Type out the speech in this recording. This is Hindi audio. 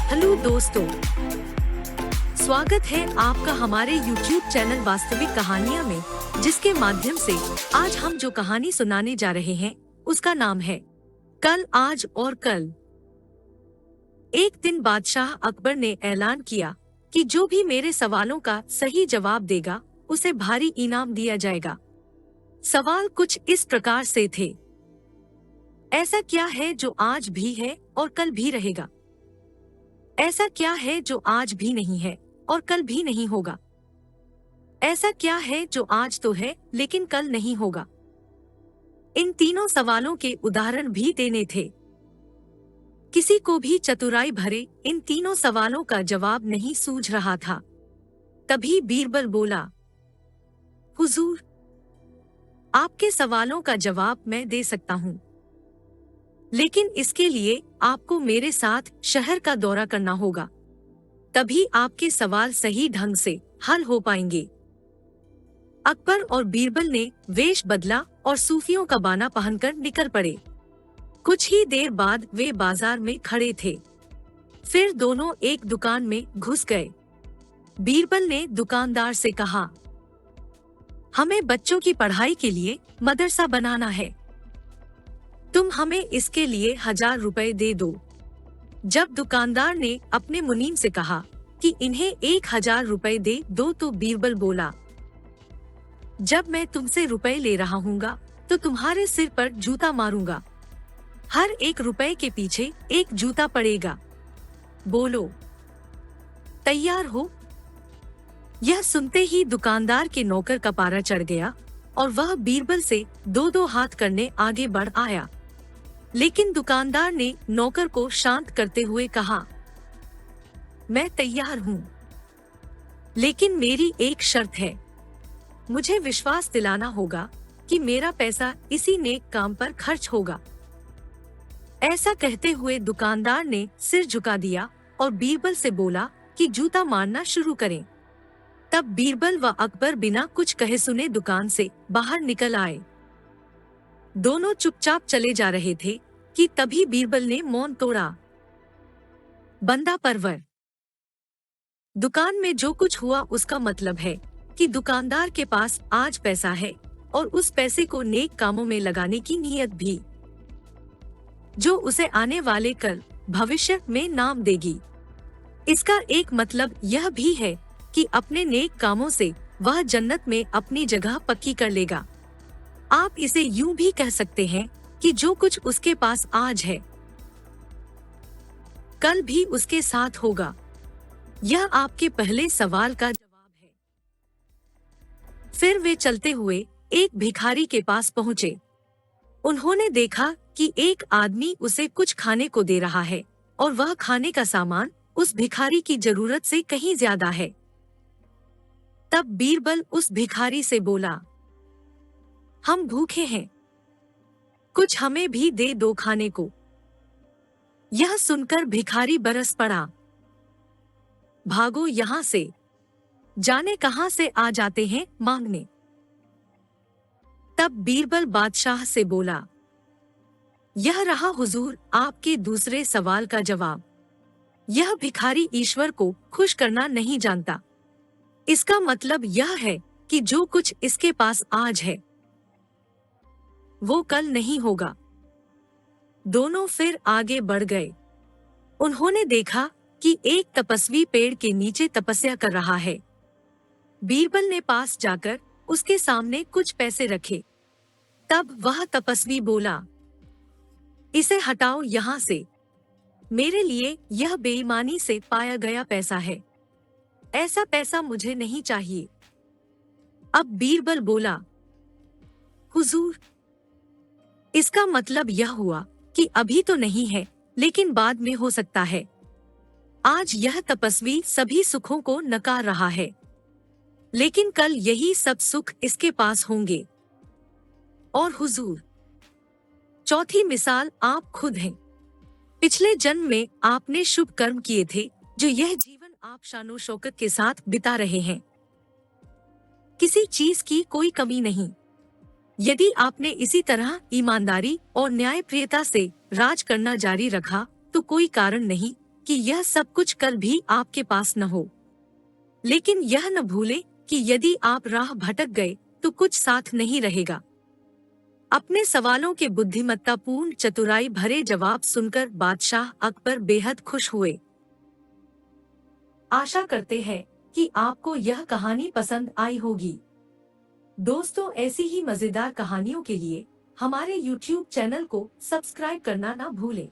हेलो दोस्तों, स्वागत है आपका हमारे YouTube चैनल वास्तविक कहानियाँ में, जिसके माध्यम से आज हम जो कहानी सुनाने जा रहे हैं उसका नाम है कल, आज और कल। एक दिन बादशाह अकबर ने ऐलान किया कि जो भी मेरे सवालों का सही जवाब देगा उसे भारी इनाम दिया जाएगा। सवाल कुछ इस प्रकार से थे। ऐसा क्या है जो आज भी है और कल भी रहेगा? ऐसा क्या है जो आज भी नहीं है और कल भी नहीं होगा? ऐसा क्या है जो आज तो है लेकिन कल नहीं होगा? इन तीनों सवालों के उदाहरण भी देने थे। किसी को भी चतुराई भरे इन तीनों सवालों का जवाब नहीं सूझ रहा था। तभी बीरबल बोला, हुजूर, आपके सवालों का जवाब मैं दे सकता हूँ, लेकिन इसके लिए आपको मेरे साथ शहर का दौरा करना होगा। तभी आपके सवाल सही ढंग से हल हो पाएंगे। अकबर और बीरबल ने वेश बदला और सूफियों का बाना पहनकर निकल पड़े। कुछ ही देर बाद वे बाजार में खड़े थे। फिर दोनों एक दुकान में घुस गए। बीरबल ने दुकानदार से कहा, हमें बच्चों की पढ़ाई के लिए मदरसा बनाना है। तुम हमें इसके लिए 1000 रुपए दे दो। जब दुकानदार ने अपने मुनीम से कहा कि इन्हें 1000 रुपए दे दो, तो बीरबल बोला, जब मैं तुमसे रुपए ले रहा हूँगा तो तुम्हारे सिर पर जूता मारूंगा। हर एक रुपए के पीछे एक जूता पड़ेगा। बोलो, तैयार हो? यह सुनते ही दुकानदार के नौकर का पारा चढ़ गया और वह बीरबल से 2-2 हाथ करने आगे बढ़ आया। लेकिन दुकानदार ने नौकर को शांत करते हुए कहा, मैं तैयार हूँ, लेकिन मेरी एक शर्त है। मुझे विश्वास दिलाना होगा कि मेरा पैसा इसी नेक काम पर खर्च होगा। ऐसा कहते हुए दुकानदार ने सिर झुका दिया और बीरबल से बोला कि जूता मारना शुरू करें। तब बीरबल व अकबर बिना कुछ कहे सुने दुकान से बाहर निकल आए। दोनों चुपचाप चले जा रहे थे कि तभी बीरबल ने मौन तोड़ा। बंदा परवर, दुकान में जो कुछ हुआ उसका मतलब है कि दुकानदार के पास आज पैसा है और उस पैसे को नेक कामों में लगाने की नीयत भी, जो उसे आने वाले कल भविष्य में नाम देगी। इसका एक मतलब यह भी है कि अपने नेक कामों से वह जन्नत में अपनी जगह पक्की कर लेगा। आप इसे यूं भी कह सकते हैं कि जो कुछ उसके पास आज है, कल भी उसके साथ होगा। यह आपके पहले सवाल का जवाब है। फिर वे चलते हुए एक भिखारी के पास पहुँचे। उन्होंने देखा कि एक आदमी उसे कुछ खाने को दे रहा है और वह खाने का सामान उस भिखारी की जरूरत से कहीं ज्यादा है। तब बीरबल उस भिखारी से बोला, हम भूखे हैं, कुछ हमें भी दे दो खाने को। यह सुनकर भिखारी बरस पड़ा, भागो यहाँ से, जाने कहां से आ जाते हैं मांगने। तब बीरबल बादशाह से बोला, यह रहा हुजूर आपके दूसरे सवाल का जवाब। यह भिखारी ईश्वर को खुश करना नहीं जानता। इसका मतलब यह है कि जो कुछ इसके पास आज है वो कल नहीं होगा। दोनों फिर आगे बढ़ गए। उन्होंने देखा कि एक तपस्वी पेड़ के नीचे तपस्या कर रहा है। बीरबल ने पास जाकर उसके सामने कुछ पैसे रखे। तब वह तपस्वी बोला, इसे हटाओ यहाँ से, मेरे लिए यह बेईमानी से पाया गया पैसा है। ऐसा पैसा मुझे नहीं चाहिए। अब बीरबल बोला, हुजूर, इसका मतलब यह हुआ कि अभी तो नहीं है लेकिन बाद में हो सकता है। आज यह तपस्वी सभी सुखों को नकार रहा है, लेकिन कल यही सब सुख इसके पास होंगे। और हुजूर, चौथी मिसाल आप खुद हैं। पिछले जन्म में आपने शुभ कर्म किए थे जो यह जीवन आप शानो शौकत के साथ बिता रहे हैं। किसी चीज की कोई कमी नहीं। यदि आपने इसी तरह ईमानदारी और न्यायप्रियता से राज करना जारी रखा तो कोई कारण नहीं कि यह सब कुछ कल भी आपके पास न हो। लेकिन यह न भूलें कि यदि आप राह भटक गए तो कुछ साथ नहीं रहेगा। अपने सवालों के बुद्धिमत्तापूर्ण चतुराई भरे जवाब सुनकर बादशाह अकबर बेहद खुश हुए। आशा करते हैं कि आपको यह कहानी पसंद आई होगी। दोस्तों, ऐसी ही मजेदार कहानियों के लिए हमारे YouTube चैनल को सब्सक्राइब करना ना भूलें।